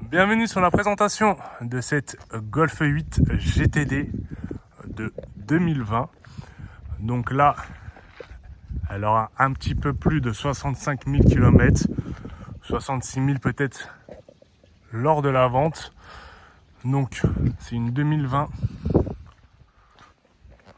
Bienvenue sur la présentation de cette Golf 8 GTD de 2020. Donc là, elle aura un petit peu plus de 65 000 km, 66 000 peut-être lors de la vente. Donc c'est une 2020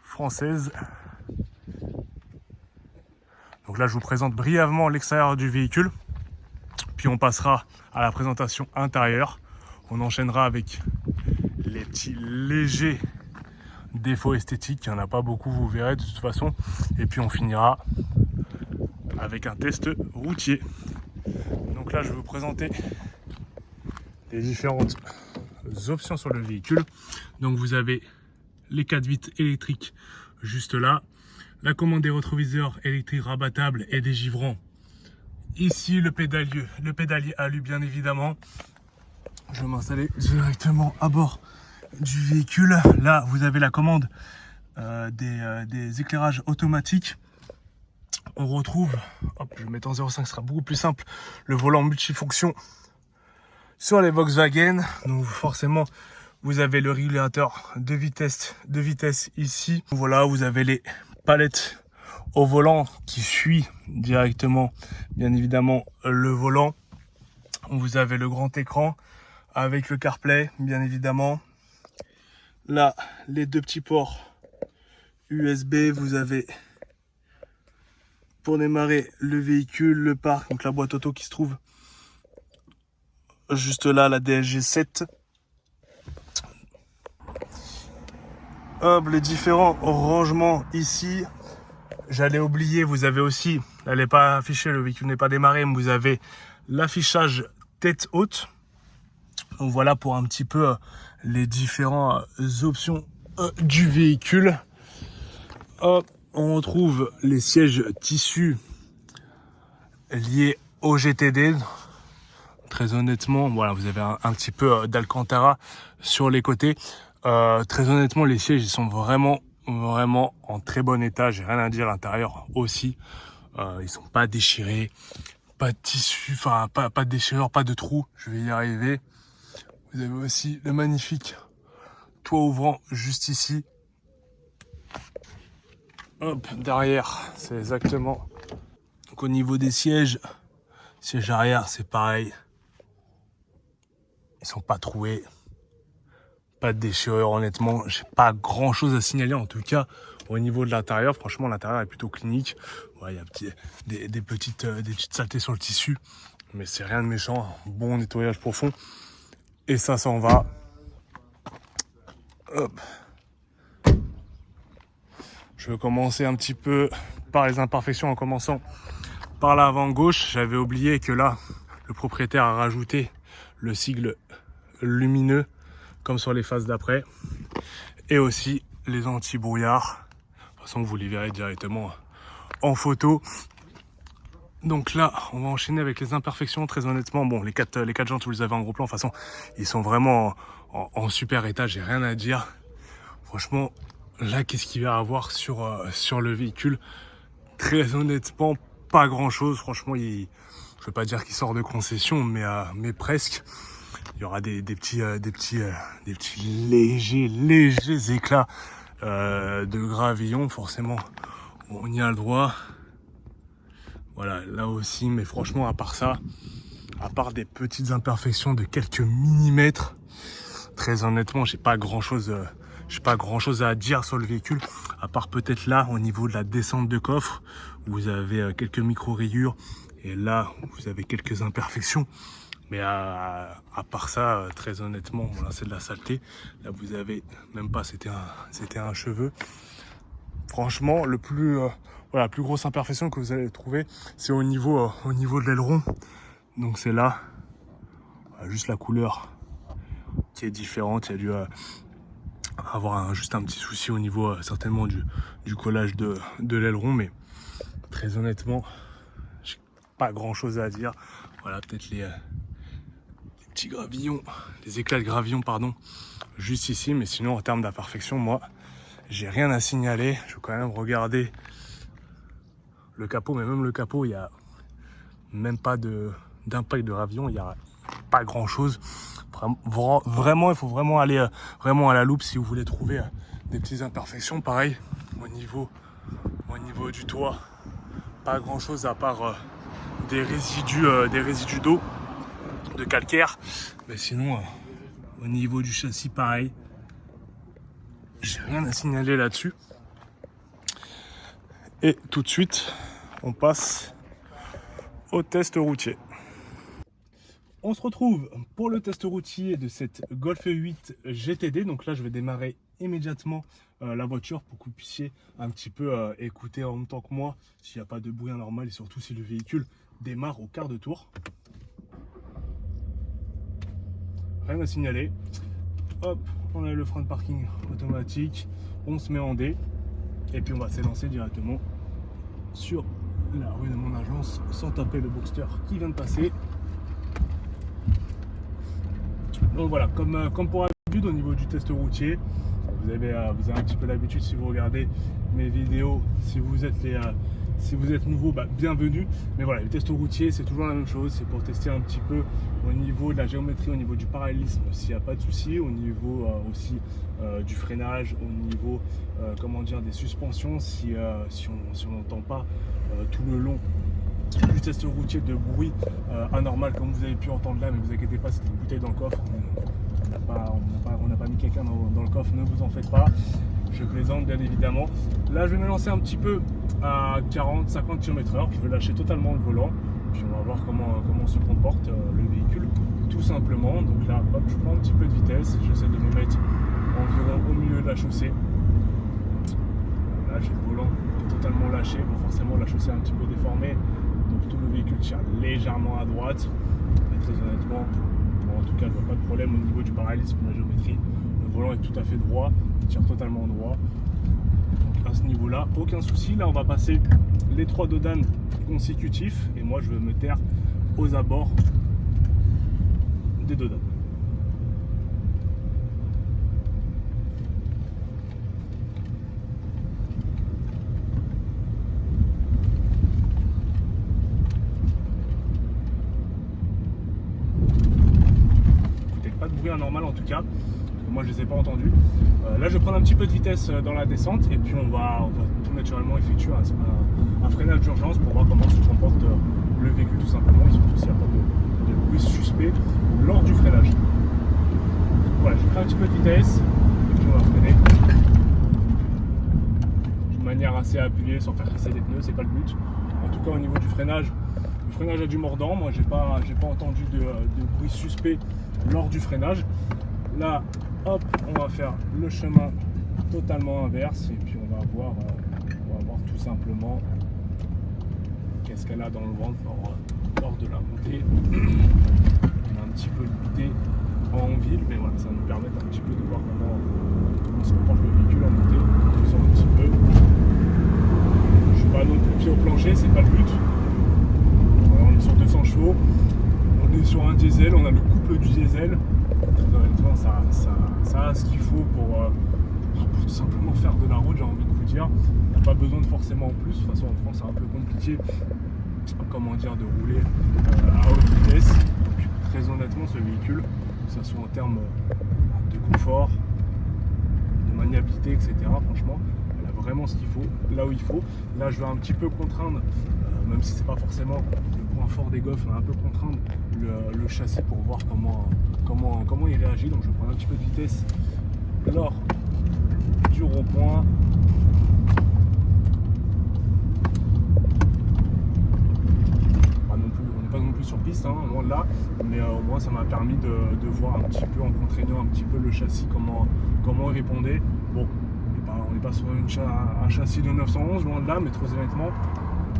française. Donc là je vous présente brièvement l'extérieur du véhicule. Puis on passera à la présentation intérieure. On enchaînera avec les petits légers défauts esthétiques. Il n'y en a pas beaucoup, vous verrez de toute façon. Et puis on finira avec un test routier. Donc là je vais vous présenter les différentes options sur le véhicule. Donc vous avez les 4 vitres électriques juste là. La commande des rétroviseurs électriques rabattables et des givrants. Ici le pédalier alu bien évidemment. Je vais m'installer directement à bord du véhicule. Là vous avez la commande des éclairages automatiques. On retrouve, hop, je vais mettre en 0,5, ce sera beaucoup plus simple, le volant multifonction sur les Volkswagen. Donc forcément vous avez le régulateur de vitesse ici. Voilà, vous avez les palettes au volant qui suit directement bien évidemment le volant. Vous avez le grand écran avec le CarPlay bien évidemment. Là les deux petits ports USB, vous avez pour démarrer le véhicule, le parc, donc la boîte auto qui se trouve juste là, la DSG 7. Hop, les différents rangements ici. J'allais oublier, vous avez aussi, elle n'est pas affichée, le véhicule n'est pas démarré, mais vous avez l'affichage tête haute. Donc voilà pour un petit peu les différentes options du véhicule. Hop, on retrouve les sièges tissus liés au GTD. Très honnêtement, voilà, vous avez un petit peu d'Alcantara sur les côtés. Très honnêtement, les sièges ils sont vraiment en très bon état. J'ai rien à dire. L'intérieur aussi, ils sont pas déchirés, pas de tissu, enfin pas de déchirure, pas de trous. Je vais y arriver. Vous avez aussi le magnifique toit ouvrant juste ici. Hop, derrière, c'est exactement. Donc au niveau des sièges arrière, c'est pareil. Ils sont pas troués. Pas de déchirure, honnêtement. J'ai pas grand chose à signaler en tout cas au niveau de l'intérieur. Franchement, l'intérieur est plutôt clinique. Ouais, il y a des petites saletés sur le tissu, mais c'est rien de méchant. Bon nettoyage profond. Et ça s'en va. Hop. Je vais commencer un petit peu par les imperfections en commençant par l'avant gauche. J'avais oublié que là, le propriétaire a rajouté le sigle lumineux comme sur les phases d'après. Et aussi les anti-brouillard. De toute façon, vous les verrez directement en photo. Donc là, on va enchaîner avec les imperfections. Très honnêtement, bon, les quatre jantes, vous les avez en gros plan. De toute façon, ils sont vraiment en super état. J'ai rien à dire. Franchement, là, qu'est-ce qu'il va y avoir sur le véhicule? Très honnêtement, pas grand-chose. Franchement, je ne veux pas dire qu'il sort de concession, mais presque. Il y aura des petits légers éclats de gravillon. Forcément, on y a le droit. Voilà, là aussi. Mais franchement, à part ça, à part des petites imperfections de quelques millimètres, très honnêtement, j'ai pas grand chose à dire sur le véhicule, à part peut-être là au niveau de la descente de coffre où vous avez quelques micro rayures et là vous avez quelques imperfections, mais à part ça, très honnêtement, voilà, c'est de la saleté. Là vous avez même pas, c'était un cheveu. Franchement, la plus grosse imperfection que vous allez trouver, c'est au niveau de l'aileron. Donc c'est là, juste la couleur qui est différente. Il y a dû avoir juste un petit souci au niveau certainement du collage de l'aileron, mais très honnêtement, j'ai pas grand chose à dire. Voilà, peut-être les petits gravillons, les éclats de gravillon, pardon, juste ici, mais sinon en termes d'imperfection, moi, j'ai rien à signaler. Je vais quand même regarder le capot, mais même le capot, il y a même pas d'impact de gravillon, il y a pas grand chose. Vraiment, il faut vraiment aller vraiment à la loupe si vous voulez trouver des petites imperfections. Pareil, au niveau du toit, pas grand chose à part des résidus d'eau, de calcaire. Mais sinon, au niveau du châssis, pareil, j'ai rien à signaler là-dessus. Et tout de suite, on passe au test routier. On se retrouve pour le test routier de cette Golf 8 GTD. Donc là, je vais démarrer immédiatement la voiture pour que vous puissiez un petit peu écouter en même temps que moi s'il n'y a pas de bruit anormal et surtout si le véhicule démarre au quart de tour. Rien à signaler. Hop, on a le frein de parking automatique. On se met en D. Et puis on va s'élancer directement sur la rue de mon agence sans taper le Boxster qui vient de passer. Donc voilà, comme pour l'habitude au niveau du test routier, vous avez un petit peu l'habitude si vous regardez mes vidéos. Si vous êtes nouveau, bienvenue. Mais voilà, le test routier c'est toujours la même chose, c'est pour tester un petit peu au niveau de la géométrie, au niveau du parallélisme s'il n'y a pas de souci, au niveau aussi du freinage, au niveau des suspensions si on n'entend pas tout le long du test routier de bruit anormal comme vous avez pu entendre là. Mais vous inquiétez pas, c'était une bouteille dans le coffre, on n'a pas mis quelqu'un dans le coffre, ne vous en faites pas, je plaisante bien évidemment. Là je vais me lancer un petit peu à 40-50 km/h, je vais lâcher totalement le volant puis on va voir comment se comporte le véhicule tout simplement. Donc là hop, je prends un petit peu de vitesse, j'essaie de me mettre environ au milieu de la chaussée. Là j'ai le volant totalement lâché, bon forcément la chaussée est un petit peu déformée, donc tout le véhicule tire légèrement à droite, mais très honnêtement, en tout cas je vois pas de problème au niveau du parallélisme, de la géométrie. Le volant est tout à fait droit, il tire totalement droit, donc à ce niveau là aucun souci. Là on va passer les 3 dodanes consécutifs et moi je vais me taire aux abords des dodanes. Normal en tout cas, moi je les ai pas entendus. Là je vais prendre un petit peu de vitesse dans la descente et puis on va tout naturellement effectuer un freinage d'urgence pour voir comment se comporte le véhicule tout simplement, et surtout s'il n'y a pas de bruit suspect lors du freinage. Voilà, je prends un petit peu de vitesse et puis on va freiner d'une manière assez appuyée sans faire crisser des pneus, c'est pas le but. En tout cas au niveau du freinage, le freinage a du mordant, moi j'ai pas entendu de bruit suspect lors du freinage. Là hop, on va faire le chemin totalement inverse et puis on va voir tout simplement qu'est-ce qu'elle a dans le ventre lors de la montée. On a un petit peu lutté en ville, mais voilà, ça va nous permettre un petit peu de voir comment se comporte le véhicule en montée. On sent un petit peu. Je suis pas non plus pied au plancher, c'est pas le but. Voilà, on est sur 200 chevaux. On est sur un diesel, on a le couple du diesel. Très honnêtement, ça a ce qu'il faut pour tout simplement faire de la route, j'ai envie de vous dire. Il n'y a pas besoin de forcément en plus. De toute façon, en France, c'est un peu compliqué de rouler à haute vitesse. Donc, très honnêtement, ce véhicule, que ce soit en termes de confort, de maniabilité, etc., franchement, elle a vraiment ce qu'il faut, là où il faut. Là, je vais un petit peu contraindre, même si c'est pas forcément le point fort des Golf, on va un peu contraindre le châssis pour voir comment il réagit. Donc je vais prendre un petit peu de vitesse lors du rond-point. On n'est pas non plus sur piste, loin de là, mais au moins ça m'a permis de voir un petit peu, en contraignant un petit peu le châssis, comment il répondait. Bon, on n'est pas sur un châssis de 911, loin de là, mais très honnêtement,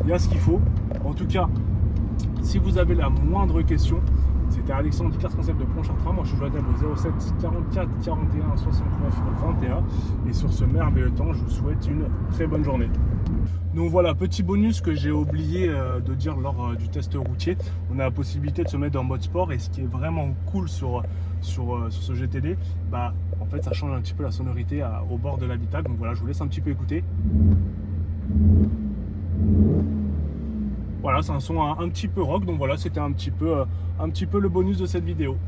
il y a ce qu'il faut. En tout cas, si vous avez la moindre question, c'était Alexandre du Concept de Pontchartrain. Moi je suis joignable au 07 44 41 69 21. Et sur ce merveilleux temps, je vous souhaite une très bonne journée. Donc voilà, petit bonus que j'ai oublié de dire lors du test routier. On a la possibilité de se mettre en mode sport, et ce qui est vraiment cool sur ce GTD, en fait ça change un petit peu la sonorité au bord de l'habitacle. Donc voilà, je vous laisse un petit peu écouter. Voilà, c'est un son un petit peu rock, donc voilà, c'était un petit peu le bonus de cette vidéo.